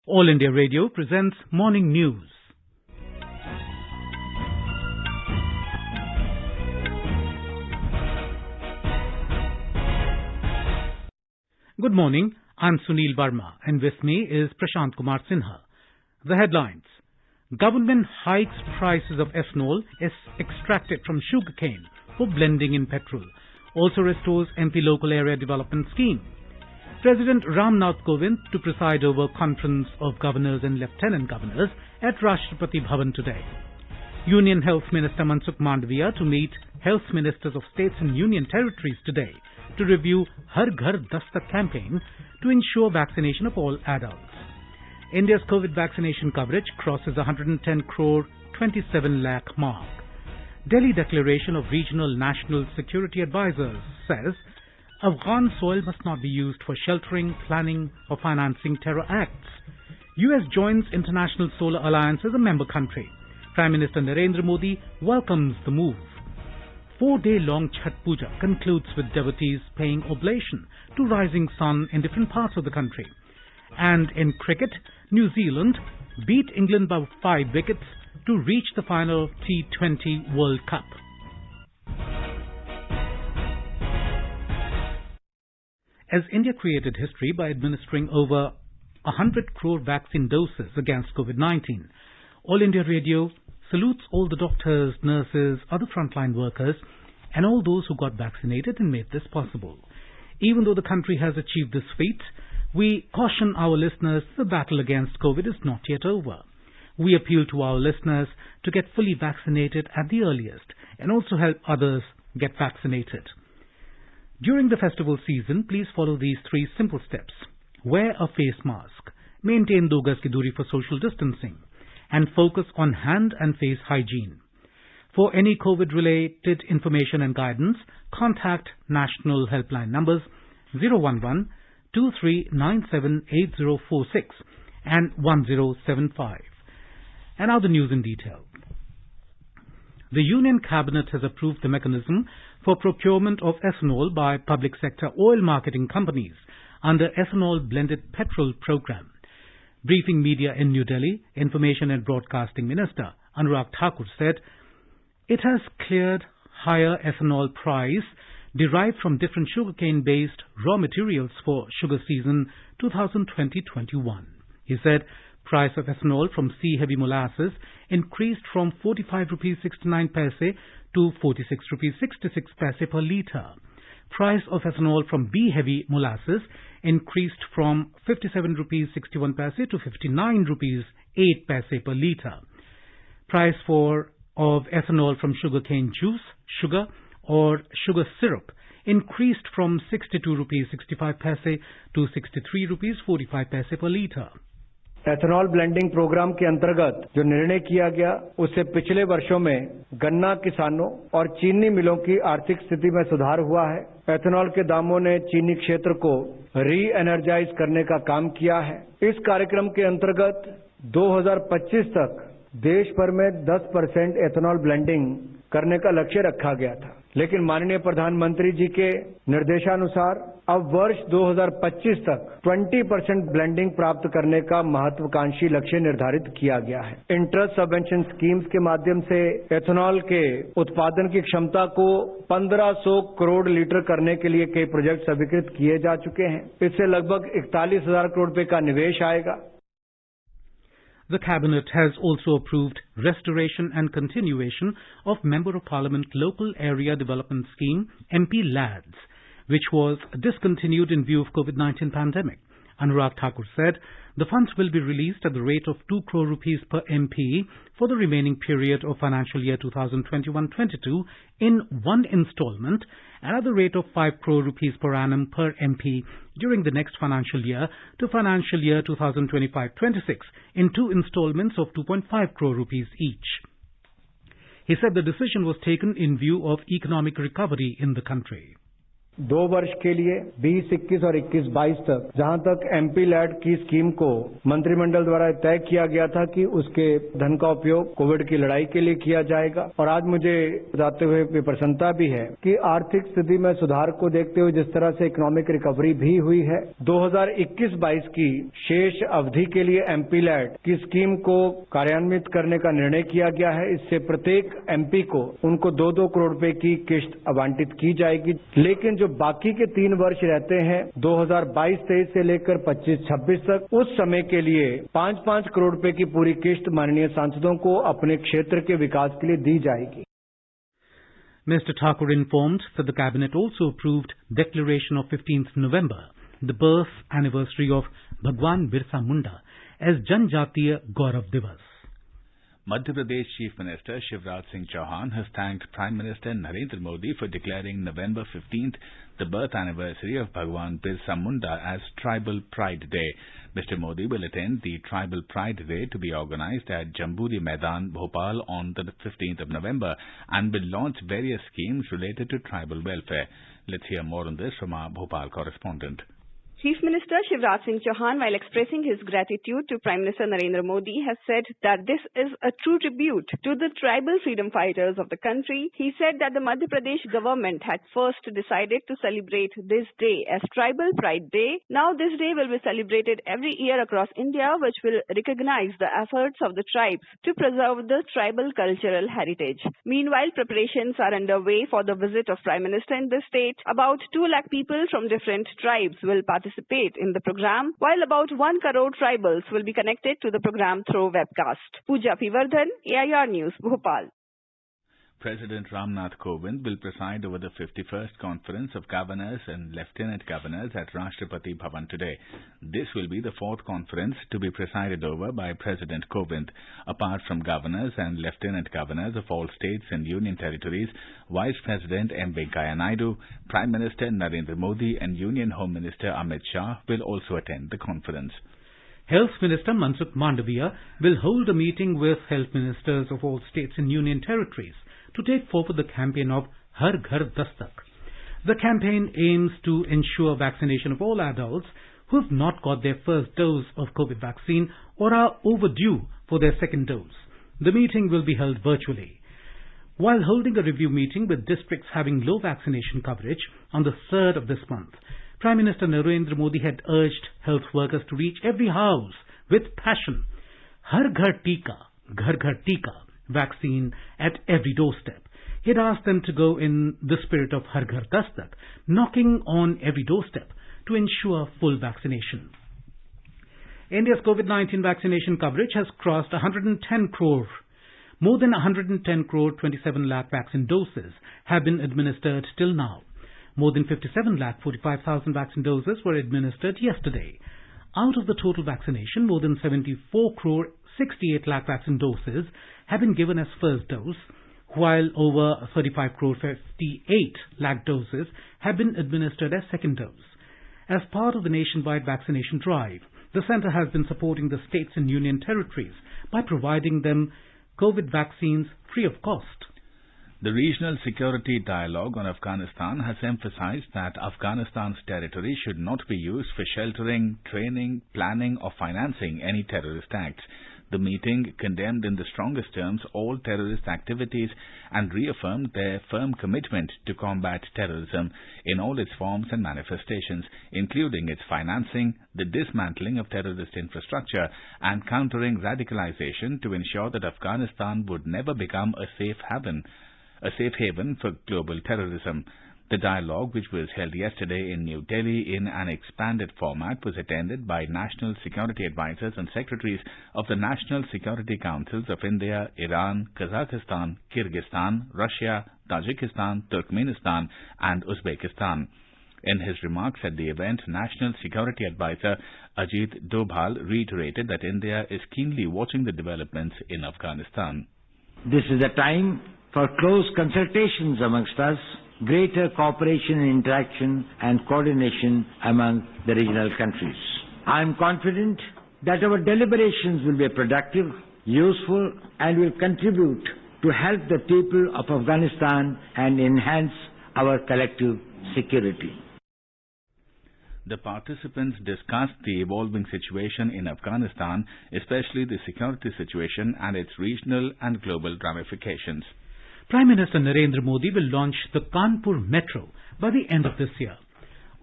All India Radio presents Morning News. Good morning, I'm Sunil Verma and with me is Prashant Kumar Sinha. The headlines. Government hikes prices of ethanol is extracted from sugarcane for blending in petrol. Also restores MP Local Area Development Scheme. President Ram Nath Kovind to preside over Conference of Governors and Lieutenant Governors at Rashtrapati Bhavan today. Union Health Minister Mansukh Mandavia to meet Health Ministers of States and Union Territories today to review Har Ghar Dastak campaign to ensure vaccination of all adults. India's COVID vaccination coverage crosses 110 crore 27 lakh mark. Delhi Declaration of Regional National Security Advisors says Afghan soil must not be used for sheltering, planning or financing terror acts. US joins International Solar Alliance as a member country. Prime Minister Narendra Modi welcomes the move. 4-day-long Chhath Puja concludes with devotees paying oblation to rising sun in different parts of the country. And in cricket, New Zealand beat England by 5 wickets to reach the final T20 World Cup. As India created history by administering over 100 crore vaccine doses against COVID-19, All India Radio salutes all the doctors, nurses, other frontline workers and all those who got vaccinated and made this possible. Even though the country has achieved this feat, we caution our listeners the battle against COVID is not yet over. We appeal to our listeners to get fully vaccinated at the earliest and also help others get vaccinated. During the festival season, please follow these 3 simple steps. Wear a face mask, maintain 2 gaz ki duri for social distancing, and focus on hand and face hygiene. For any COVID-related information and guidance, contact national helpline numbers 011-2397-8046 and 1075. And now the news in detail. The Union Cabinet has approved the mechanism for procurement of ethanol by public sector oil marketing companies under Ethanol Blended Petrol program. Briefing media in New Delhi, Information and Broadcasting Minister Anurag Thakur said it has cleared higher ethanol price derived from different sugarcane-based raw materials for sugar season 2020-21. He said price of ethanol from C-heavy molasses increased from 45 rupees 69 paise to 46 rupees 66 paise per litre. Price of ethanol from B-heavy molasses increased from 57 rupees 61 paise to 59 rupees 8 paise per litre. Price of ethanol from sugarcane juice, sugar or sugar syrup increased from 62 rupees 65 paise to 63 rupees 45 paise per litre. Ethanol blending programme के अंतर्गत जो निर्णय किया गया उससे पिछले वर्षों में गन्ना किसानों और चीनी मिलों की आर्थिक स्थिति में सुधार हुआ है। एथेनॉल के दामों ने चीनी क्षेत्र को री एनर्जाइज करने का काम किया है। इस कार्यक्रम के अंतर्गत 2025 तक देश भर में 10% एथेनॉल ब्लेंडिंग करने का लक्ष्य रखा गया था, लेकिन माननीय प्रधानमंत्री जी के निर्देशानुसार अब वर्ष 2025 तक 20% ब्लेंडिंग प्राप्त करने का महत्वाकांक्षी लक्ष्य निर्धारित किया गया है। इंटरेस्ट सबवेंशन स्कीम्स के माध्यम से एथेनॉल के उत्पादन की क्षमता को 1500 करोड़ लीटर करने के लिए कई प्रोजेक्ट स्वीकृत किए जा चुके हैं। इससे लगभग 41,000 करोड़ रुपए का निवेश आएगा। The Cabinet has also approved restoration and continuation of Member of Parliament Local Area Development Scheme, MP LADS, which was discontinued in view of COVID-19 pandemic. Anurag Thakur said the funds will be released at the rate of 2 crore rupees per MP for the remaining period of financial year 2021-22 in one installment and at the rate of 5 crore rupees per annum per MP during the next financial year to financial year 2025-26 in 2 installments of 2.5 crore rupees each. He said the decision was taken in view of economic recovery in the country. 2 वर्ष के लिए 20-21 और 21-22 तक जहां तक MP lead की scheme को मंत्रिमंडल द्वारा तय किया गया था कि उसके धन का उपयोग कोविड की लड़ाई के लिए किया जाएगा। और आज मुझे बताते हुए प्रसन्नता भी है कि आर्थिक स्थिति में सुधार को देखते हुए जिस तरह से इकोनॉमिक रिकवरी भी हुई है, 2021-22 की शेष अवधि के लिए एमपी लैड की स्कीम को कार्यान्वित करने का निर्णय किया गया है। इससे प्रत्येक एमपी को उनको 2-2 करोड़ रुपए की किश्त आवंटित की जाएगी। लेकिन जो बाकी के 3 वर्ष रहते हैं 2022-23 से लेकर 25-26 तक, उस समय के लिए 5-5 करोड़ रुपए की पूरी किश्त माननीय सांसदों को अपने क्षेत्र के विकास के लिए दी जाएगी। Mr. Thakur informed that the Cabinet also approved declaration of 15th November, the birth anniversary of Bhagwan Birsa Munda, as Janjatiya Gaurav Divas. Madhya Pradesh Chief Minister Shivraj Singh Chauhan has thanked Prime Minister Narendra Modi for declaring November 15th the birth anniversary of Bhagwan Birsa Munda as Tribal Pride Day. Mr. Modi will attend the Tribal Pride Day to be organized at Jamburi Maidan, Bhopal on the 15th of November and will launch various schemes related to tribal welfare. Let's hear more on this from our Bhopal correspondent. Chief Minister Shivraj Singh Chauhan, while expressing his gratitude to Prime Minister Narendra Modi, has said that this is a true tribute to the tribal freedom fighters of the country. He said that the Madhya Pradesh government had first decided to celebrate this day as Tribal Pride Day. Now this day will be celebrated every year across India, which will recognize the efforts of the tribes to preserve the tribal cultural heritage. Meanwhile, preparations are underway for the visit of Prime Minister in the state. About 2 lakh people from different tribes will participate in the program, while about 1 crore tribals will be connected to the program through webcast. Pooja Pivardhan, AIR News, Bhopal. President Ramnath Kovind will preside over the 51st Conference of Governors and Lieutenant Governors at Rashtrapati Bhavan today. This will be the 4th conference to be presided over by President Kovind. Apart from governors and lieutenant governors of all states and union territories, Vice President M. Venkaiah Naidu, Prime Minister Narendra Modi and Union Home Minister Amit Shah will also attend the conference. Health Minister Mansukh Mandaviya will hold a meeting with health ministers of all states and union territories to take forward the campaign of Har Ghar Dastak. The campaign aims to ensure vaccination of all adults who have not got their first dose of COVID vaccine or are overdue for their second dose. The meeting will be held virtually. While holding a review meeting with districts having low vaccination coverage on the 3rd of this month, Prime Minister Narendra Modi had urged health workers to reach every house with passion. Har Ghar Tika, vaccine at every doorstep. He had asked them to go in the spirit of Har Ghar Dastak, knocking on every doorstep to ensure full vaccination. India's COVID-19 vaccination coverage has crossed 110 crore. More than 110 crore 27 lakh vaccine doses have been administered till now. More than 57 lakh 45,000 vaccine doses were administered yesterday. Out of the total vaccination, more than 74 crore 68 lakh vaccine doses have been given as first dose, while over 35 crore 58 lakh doses have been administered as second dose. As part of the nationwide vaccination drive, the centre has been supporting the states and union territories by providing them COVID vaccines free of cost. The Regional Security Dialogue on Afghanistan has emphasized that Afghanistan's territory should not be used for sheltering, training, planning or financing any terrorist acts. The meeting condemned in the strongest terms all terrorist activities and reaffirmed their firm commitment to combat terrorism in all its forms and manifestations, including its financing, the dismantling of terrorist infrastructure, and countering radicalization to ensure that Afghanistan would never become a safe haven for global terrorism. The dialogue, which was held yesterday in New Delhi in an expanded format, was attended by National Security Advisors and Secretaries of the National Security Councils of India, Iran, Kazakhstan, Kyrgyzstan, Russia, Tajikistan, Turkmenistan and Uzbekistan. In his remarks at the event, National Security Advisor Ajit Doval reiterated that India is keenly watching the developments in Afghanistan. This is a time for close consultations amongst us, greater cooperation and interaction and coordination among the regional countries. I am confident that our deliberations will be productive, useful and will contribute to help the people of Afghanistan and enhance our collective security. The participants discussed the evolving situation in Afghanistan, especially the security situation and its regional and global ramifications. Prime Minister Narendra Modi will launch the Kanpur Metro by the end of this year.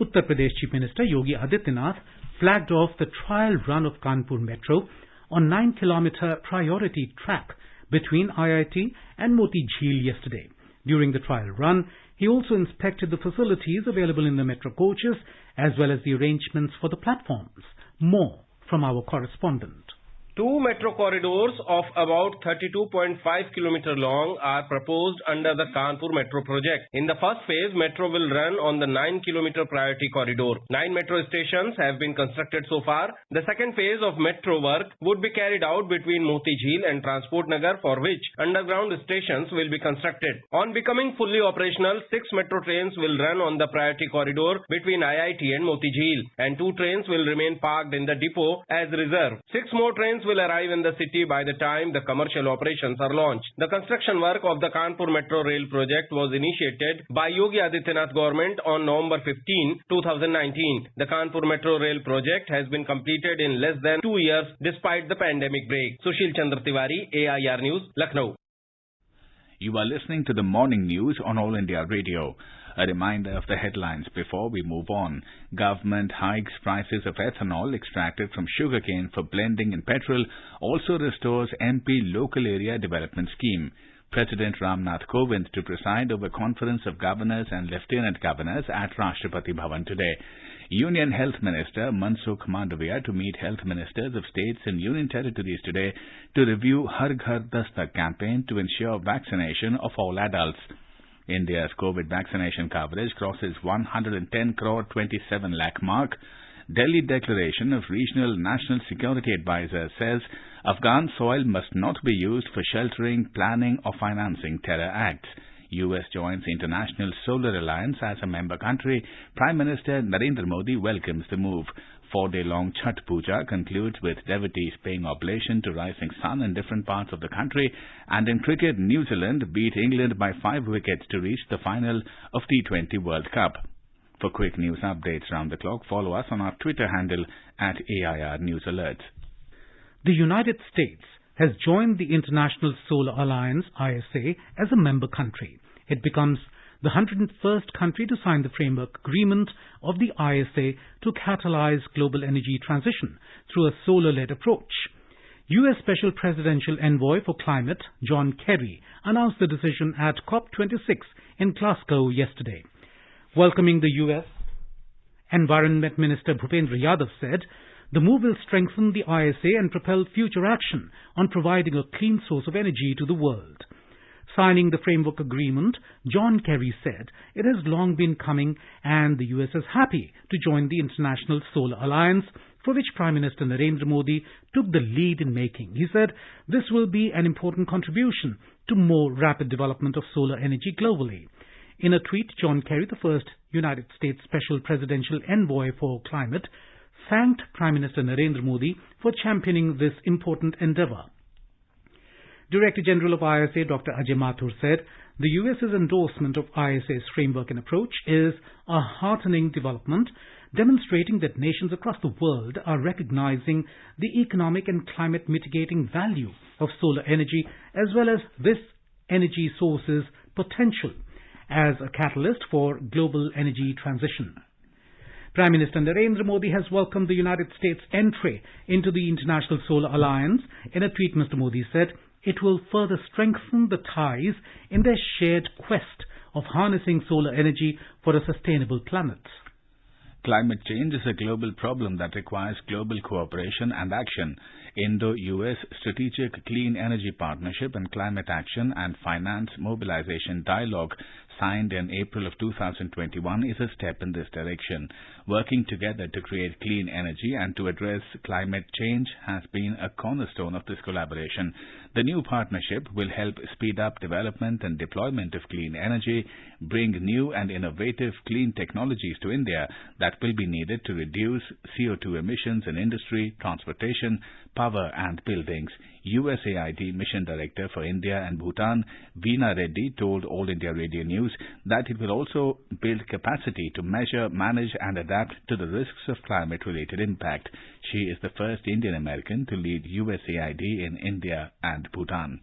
Uttar Pradesh Chief Minister Yogi Adityanath flagged off the trial run of Kanpur Metro on 9-kilometer priority track between IIT and Moti Jheel yesterday. During the trial run, he also inspected the facilities available in the metro coaches as well as the arrangements for the platforms. More from our correspondent. Two metro corridors of about 32.5 km long are proposed under the Kanpur Metro project. In the first phase, metro will run on the 9-km priority corridor. 9 metro stations have been constructed so far. The second phase of metro work would be carried out between Moti Jheel and Transport Nagar, for which underground stations will be constructed. On becoming fully operational, 6 metro trains will run on the priority corridor between IIT and Moti Jheel, and 2 trains will remain parked in the depot as reserve. 6 more trains will arrive in the city by the time the commercial operations are launched. The construction work of the Kanpur Metro Rail project was initiated by Yogi Adityanath government on November 15, 2019. The Kanpur Metro Rail project has been completed in less than 2 years despite the pandemic break. Sushil Chandra Tiwari, AIR News, Lucknow. You are listening to the morning news on All India Radio. A reminder of the headlines before we move on. Government hikes prices of ethanol extracted from sugarcane for blending in petrol, also restores MP Local Area Development Scheme. President Ramnath Kovind to preside over Conference of Governors and Lieutenant Governors at Rashtrapati Bhavan today. Union Health Minister Mansukh Mandavia to meet health ministers of states and union territories today to review Har Ghar Dastak campaign to ensure vaccination of all adults. India's COVID vaccination coverage crosses 110 crore 27 lakh mark. Delhi Declaration of Regional National Security Advisor says Afghan soil must not be used for sheltering, planning or financing terror acts. US joins International Solar Alliance as a member country. Prime Minister Narendra Modi welcomes the move. 4-day-long Chhath Puja concludes with devotees paying oblation to rising sun in different parts of the country. And in cricket, New Zealand beat England by 5 wickets to reach the final of T20 World Cup. For quick news updates round the clock, follow us on our Twitter handle at AIR News Alerts. The United States has joined the International Solar Alliance, ISA, as a member country. It becomes the 101st country to sign the framework agreement of the ISA to catalyze global energy transition through a solar-led approach. U.S. Special Presidential Envoy for Climate, John Kerry, announced the decision at COP26 in Glasgow yesterday. Welcoming the U.S., Environment Minister Bhupendra Yadav said, the move will strengthen the ISA and propel future action on providing a clean source of energy to the world. Signing the framework agreement, John Kerry said it has long been coming and the US is happy to join the International Solar Alliance, for which Prime Minister Narendra Modi took the lead in making. He said this will be an important contribution to more rapid development of solar energy globally. In a tweet, John Kerry, the first United States Special Presidential Envoy for Climate, thanked Prime Minister Narendra Modi for championing this important endeavour. Director General of ISA, Dr. Ajay Mathur, said the US's endorsement of ISA's framework and approach is a heartening development, demonstrating that nations across the world are recognizing the economic and climate mitigating value of solar energy as well as this energy source's potential as a catalyst for global energy transition. Prime Minister Narendra Modi has welcomed the United States' entry into the International Solar Alliance. In a tweet, Mr. Modi said it will further strengthen the ties in their shared quest of harnessing solar energy for a sustainable planet. Climate change is a global problem that requires global cooperation and action. Indo-US Strategic Clean Energy Partnership and Climate Action and Finance Mobilization Dialogue signed in April of 2021 is a step in this direction. Working together to create clean energy and to address climate change has been a cornerstone of this collaboration. The new partnership will help speed up development and deployment of clean energy, bring new and innovative clean technologies to India that will be needed to reduce CO2 emissions in industry, transportation, power and buildings. USAID Mission Director for India and Bhutan, Veena Reddy, told All India Radio News News that it will also build capacity to measure, manage and adapt to the risks of climate-related impact. She is the first Indian American to lead USAID in India and Bhutan.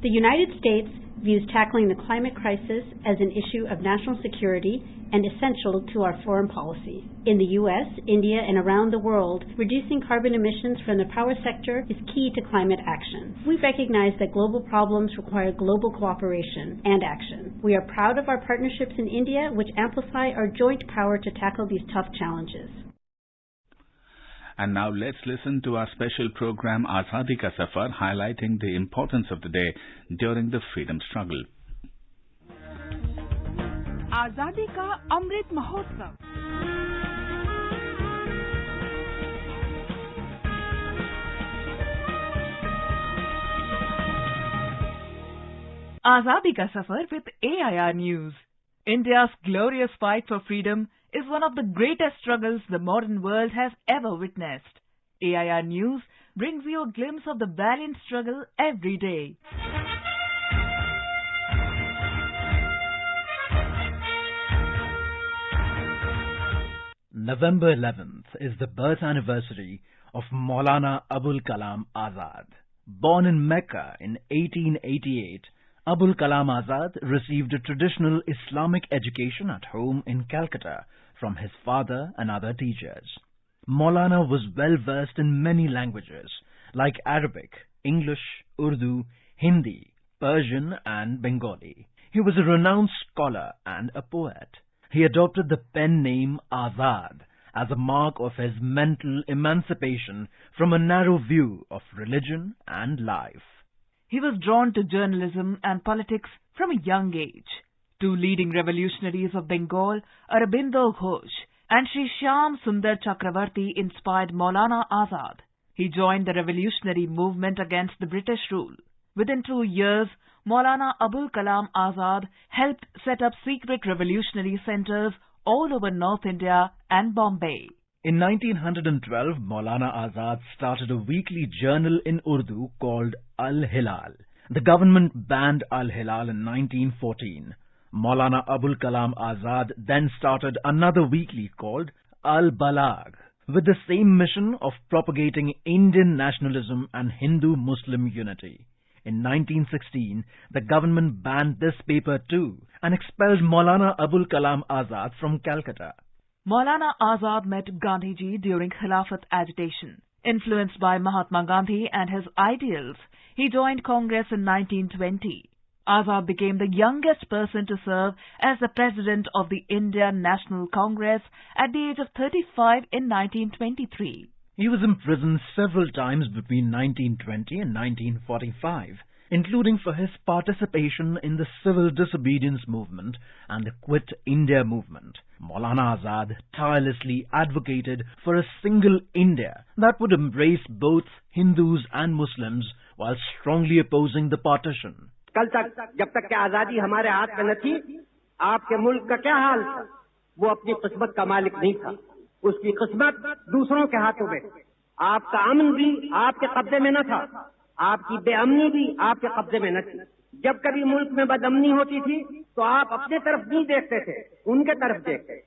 The United States views tackling the climate crisis as an issue of national security and essential to our foreign policy. In the U.S., India, and around the world, reducing carbon emissions from the power sector is key to climate action. We recognize that global problems require global cooperation and action. We are proud of our partnerships in India, which amplify our joint power to tackle these tough challenges. And now let's listen to our special program Azadi Ka Safar, highlighting the importance of the day during the freedom struggle. Azadi Ka Amrit Mahotsav. Azadi Ka Safar with AIR News. India's glorious fight for freedom is one of the greatest struggles the modern world has ever witnessed. AIR News brings you a glimpse of the valiant struggle every day. November 11th is the birth anniversary of Maulana Abul Kalam Azad. Born in Mecca in 1888, Abul Kalam Azad received a traditional Islamic education at home in Calcutta from his father and other teachers. Maulana was well versed in many languages like Arabic, English, Urdu, Hindi, Persian and Bengali. He was a renowned scholar and a poet. He adopted the pen name Azad as a mark of his mental emancipation from a narrow view of religion and life. He was drawn to journalism and politics from a young age. Two leading revolutionaries of Bengal, Aurobindo Ghosh and Sri Shyam Sundar Chakravarti, inspired Maulana Azad. He joined the revolutionary movement against the British rule. Within 2 years, Maulana Abul Kalam Azad helped set up secret revolutionary centers all over North India and Bombay. In 1912, Maulana Azad started a weekly journal in Urdu called Al-Hilal. The government banned Al-Hilal in 1914. Maulana Abul Kalam Azad then started another weekly called Al-Balag, with the same mission of propagating Indian nationalism and Hindu-Muslim unity. In 1916, the government banned this paper too and expelled Maulana Abul Kalam Azad from Calcutta. Maulana Azad met Gandhiji during Khilafat agitation. Influenced by Mahatma Gandhi and his ideals, he joined Congress in 1920. Azad became the youngest person to serve as the president of the Indian National Congress at the age of 35 in 1923. He was imprisoned several times between 1920 and 1945, including for his participation in the civil disobedience movement and the Quit India movement. Maulana Azad tirelessly advocated for a single India that would embrace both Hindus and Muslims while strongly opposing the partition. कल तक जब तक कि आजादी हमारे हाथ में न थी, आपके मुल्क का क्या हाल था? वो अपनी किस्मत का मालिक नहीं था, उसकी किस्मत दूसरों के हाथों में। आपका अमन भी आपके कब्जे में न था, आपकी बेअमनी भी आपके कब्जे में न थी। जब कभी मुल्क में बदअमनी होती थी तो आप अपने तरफ नहीं देखते थे, उनके तरफ देखते।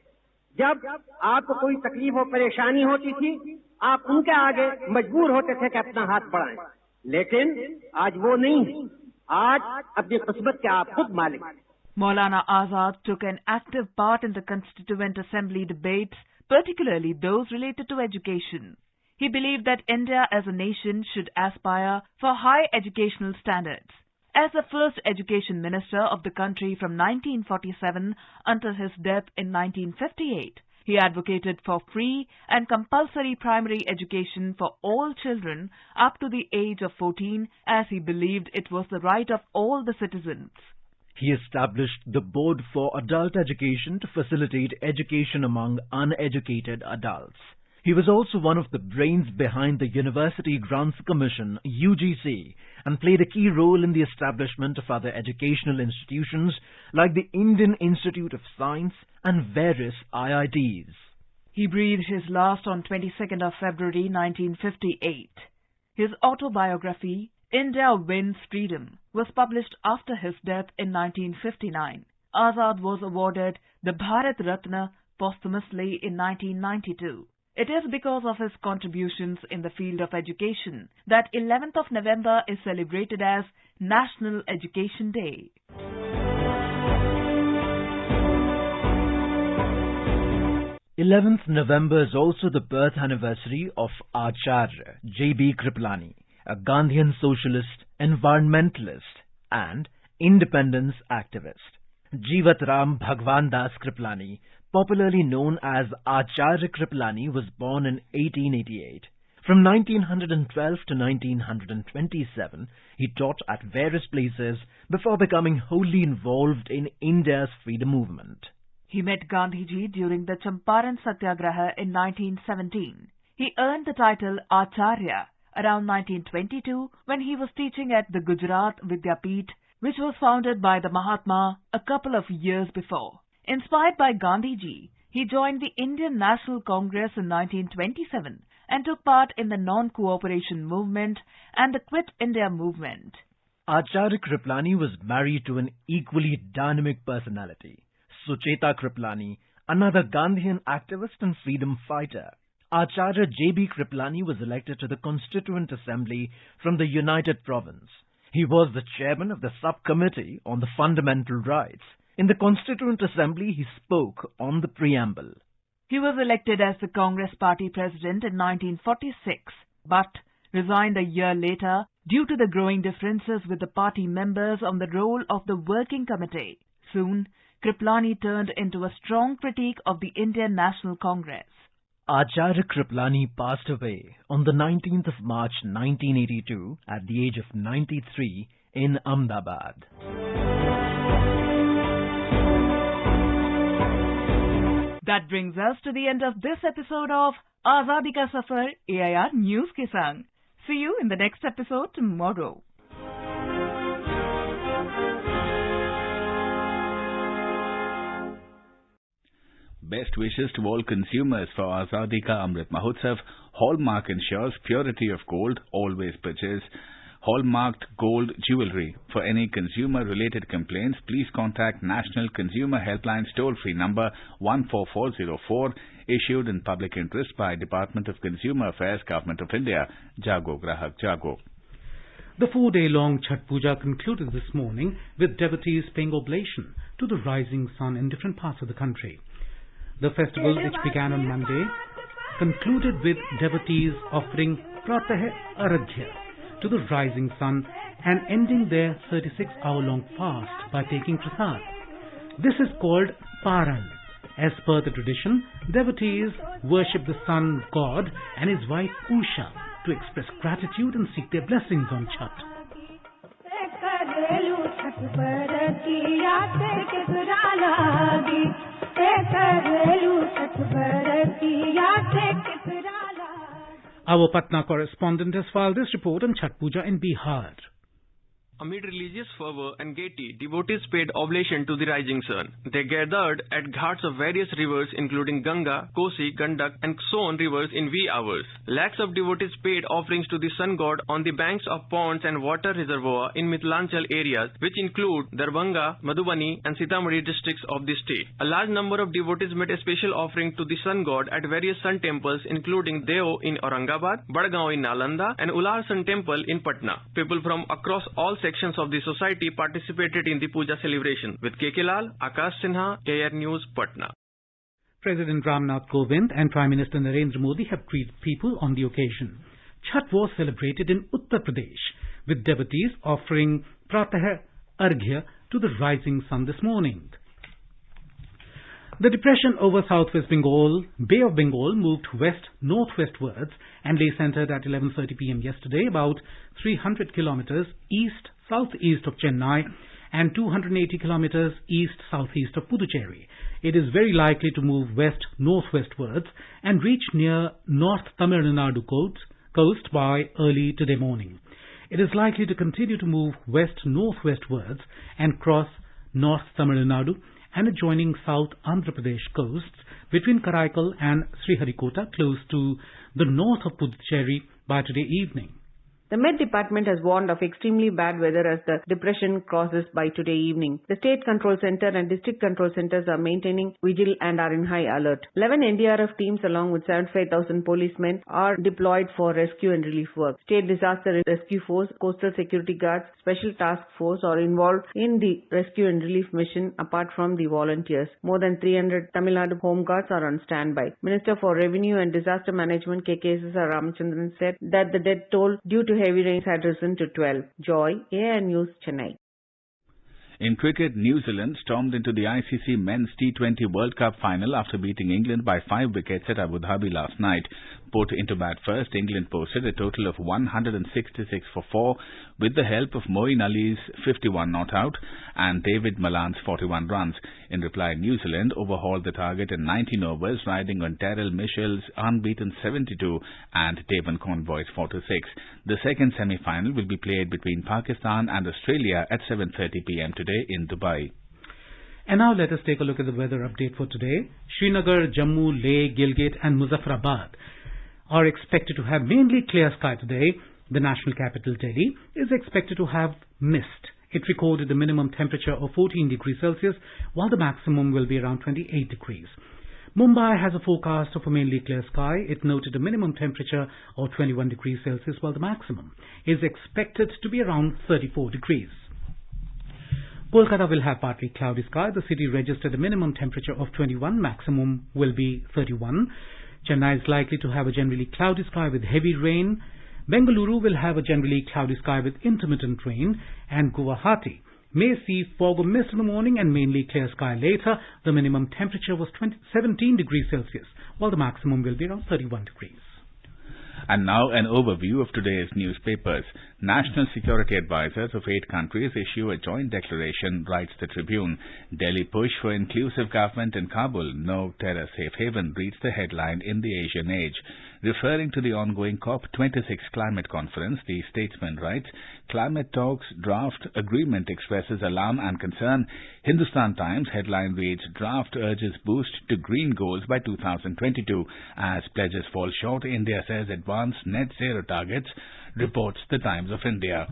जब आपको कोई तकलीफ और परेशानी होती थी, आप उनके आगे मजबूर होते थे कि अपना हाथ बढ़ाएं। लेकिन आज वो नहीं है, आज अपनी किस्मत के आप खुद मालिक हैं। Maulana Azad took an active part in the Constituent Assembly debates, particularly those related to education. He believed that India as a nation should aspire for high educational standards. As the first education minister of the country from 1947 until his death in 1958, he advocated for free and compulsory primary education for all children up to the age of 14, as he believed it was the right of all the citizens. He established the Board for Adult Education to facilitate education among uneducated adults. He was also one of the brains behind the University Grants Commission, UGC, and played a key role in the establishment of other educational institutions like the Indian Institute of Science and various IITs. He breathed his last on 22nd of February 1958. His autobiography, India Wins Freedom, was published after his death in 1959. Azad was awarded the Bharat Ratna posthumously in 1992. It is because of his contributions in the field of education that 11th of November is celebrated as National Education Day. 11th November is also the birth anniversary of Acharya J.B. Kriplani, a Gandhian socialist, environmentalist and independence activist. Jeevat Ram Bhagwan Das Kriplani, popularly known as Acharya Kriplani, was born in 1888. From 1912 to 1927, he taught at various places before becoming wholly involved in India's freedom movement. He met Gandhiji during the Champaran Satyagraha in 1917. He earned the title Acharya around 1922 when he was teaching at the Gujarat Vidyapeeth, which was founded by the Mahatma a couple of years before. Inspired by Gandhiji, he joined the Indian National Congress in 1927 and took part in the non-cooperation movement and the Quit India movement. Acharya Kriplani was married to an equally dynamic personality, Sucheta Kriplani, another Gandhian activist and freedom fighter. Acharya J.B. Kriplani was elected to the Constituent Assembly from the United Province. He was the chairman of the subcommittee on the fundamental rights. In the Constituent Assembly, he spoke on the preamble. He was elected as the Congress Party president in 1946, but resigned a year later due to the growing differences with the party members on the role of the working committee. Soon, Kriplani turned into a strong critique of the Indian National Congress. Acharya Kriplani passed away on the 19th of March 1982 at the age of 93 in Ahmedabad. That brings us to the end of this episode of Azadi Ka Safar AIR News ke Sang. See you in the next episode tomorrow. Best wishes to all consumers for Azadi Ka Amrit Mahotsav. Hallmark ensures purity of gold. Always purchase hallmarked gold jewelry. For any consumer-related complaints, please contact National Consumer Helpline toll-free number 14404, issued in public interest by Department of Consumer Affairs, Government of India. Jago Grahak Jago. The 4-day-long Chhath Puja concluded this morning with devotees paying oblation to the rising sun in different parts of the country. The festival, which began on Monday, concluded with devotees offering Pratah Arghya to the rising sun and ending their 36-hour-long fast by taking prasad. This is called Paran. As per the tradition, devotees worship the sun god and his wife Usha to express gratitude and seek their blessings on Chhath. Our Patna correspondent has filed this report on Chhath Puja in Bihar. Amid religious fervor and gaiety, devotees paid oblation to the rising sun. They gathered at ghats of various rivers including Ganga, Kosi, Gandak and Son rivers in wee hours. Lakhs of devotees paid offerings to the sun god on the banks of ponds and water reservoir in Mithilanchal areas, which include Darbhanga, Madhubani and Sitamarhi districts of the state. A large number of devotees made a special offering to the sun god at various sun temples including Deo in Aurangabad, Badgaon in Nalanda and Ular Sun Temple in Patna. People from across all sections of the society participated in the puja celebration. With KK Lal, Akash Sinha, AIR News, Patna. President Ramnath Kovind and Prime Minister Narendra Modi have greeted people on the occasion. Chhath was celebrated in Uttar Pradesh, with devotees offering Pratah Arghya to the rising sun this morning. The depression over southwest Bengal, Bay of Bengal, moved west-northwestwards and lay centered at 11:30 p.m. yesterday, about 300 kilometers east-southeast of Chennai and 280 kilometers east-southeast of Puducherry. It is very likely to move west-northwestwards and reach near North Tamil Nadu coast by early today morning. It is likely to continue to move west-northwestwards and cross North Tamil Nadu and adjoining South Andhra Pradesh coasts between Karaikal and Sriharikota close to the north of Puducherry by today evening. The Met Department has warned of extremely bad weather as the depression crosses by today evening. The State Control Center and District Control Centers are maintaining vigil and are in high alert. 11 NDRF teams along with 75,000 policemen are deployed for rescue and relief work. State Disaster Rescue Force, Coastal Security Guards, Special Task Force are involved in the rescue and relief mission apart from the volunteers. More than 300 Tamil Nadu Home Guards are on standby. Minister for Revenue and Disaster Management K.K.S.R. Ramachandran said that the death toll due to heavy rains had risen to 12. Joy, AN News, Chennai. In cricket, New Zealand stormed into the ICC Men's T20 World Cup final after beating England by 5 wickets at Abu Dhabi last night. Put into bat first, England posted a total of 166 for 4 with the help of Moeen Ali's 51 not out and David Malan's 41 runs. In reply, New Zealand overhauled the target in 19 overs, riding on Daryl Mitchell's unbeaten 72 and Devon Convoy's 4-6. The second semi-final will be played between Pakistan and Australia at 7:30 p.m. today in Dubai. And now let us take a look at the weather update for today. Srinagar, Jammu, Leh, Gilgit and Muzaffarabad are expected to have mainly clear sky today. The national capital, Delhi, is expected to have mist. It recorded a minimum temperature of 14 degrees Celsius, while the maximum will be around 28 degrees. Mumbai has a forecast of a mainly clear sky. It noted a minimum temperature of 21 degrees Celsius, while the maximum is expected to be around 34 degrees. Kolkata will have partly cloudy sky. The city registered a minimum temperature of 21, maximum will be 31. Chennai is likely to have a generally cloudy sky with heavy rain. Bengaluru will have a generally cloudy sky with intermittent rain, and Guwahati may see fog or mist in the morning and mainly clear sky later. The minimum temperature was 17 degrees Celsius, while the maximum will be around 31 degrees. And now an overview of today's newspapers. National security advisors of 8 countries issue a joint declaration, writes the Tribune. Delhi push for inclusive government in Kabul, no terror safe haven, reads the headline in the Asian Age. Referring to the ongoing COP26 climate conference, the Statesman writes, climate talks draft agreement expresses alarm and concern. Hindustan Times headline reads, draft urges boost to green goals by 2022. As pledges fall short, India says advance net zero targets, reports the Times of India.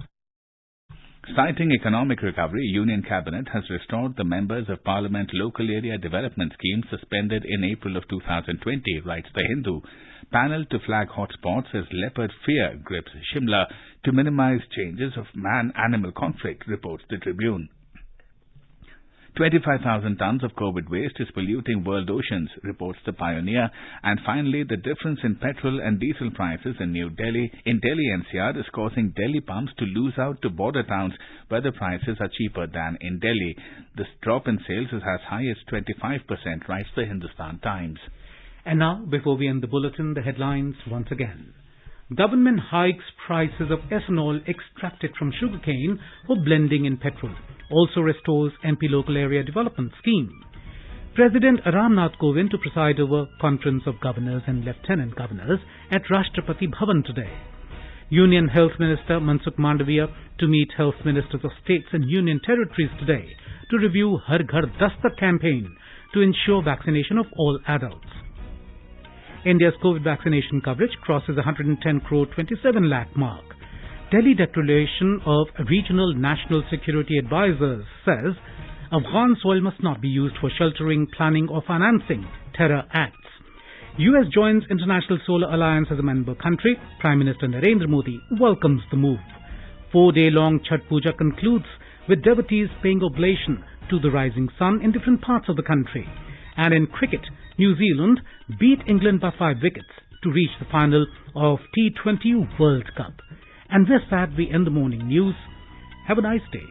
Citing economic recovery, Union Cabinet has restored the Members of Parliament Local Area Development Scheme suspended in April of 2020, writes The Hindu. Panel to flag hotspots as leopard fear grips Shimla to minimize changes of man-animal conflict, reports the Tribune. 25,000 tons of COVID waste is polluting world oceans, reports the Pioneer. And finally, the difference in petrol and diesel prices in Delhi NCR is causing Delhi pumps to lose out to border towns where the prices are cheaper than in Delhi. This drop in sales is as high as 25%, writes the Hindustan Times. And now, before we end the bulletin, the headlines once again. Government hikes prices of ethanol extracted from sugarcane for blending in petrol. Also restores MP Local Area Development Scheme. President Ramnath Kovind to preside over Conference of Governors and Lieutenant Governors at Rashtrapati Bhavan today. Union Health Minister Mansukh Mandaviya to meet Health Ministers of States and Union Territories today to review Har Ghar Dastak campaign to ensure vaccination of all adults. India's COVID vaccination coverage crosses 110 crore 27 lakh mark. Delhi Declaration of Regional National Security Advisors says Afghan soil must not be used for sheltering, planning or financing terror acts. US joins International Solar Alliance as a member country. Prime Minister Narendra Modi welcomes the move. 4-day-long Chhath Puja concludes with devotees paying oblation to the rising sun in different parts of the country. And in cricket, New Zealand beat England by 5 wickets to reach the final of T20 World Cup. And with that, we end the morning news. Have a nice day.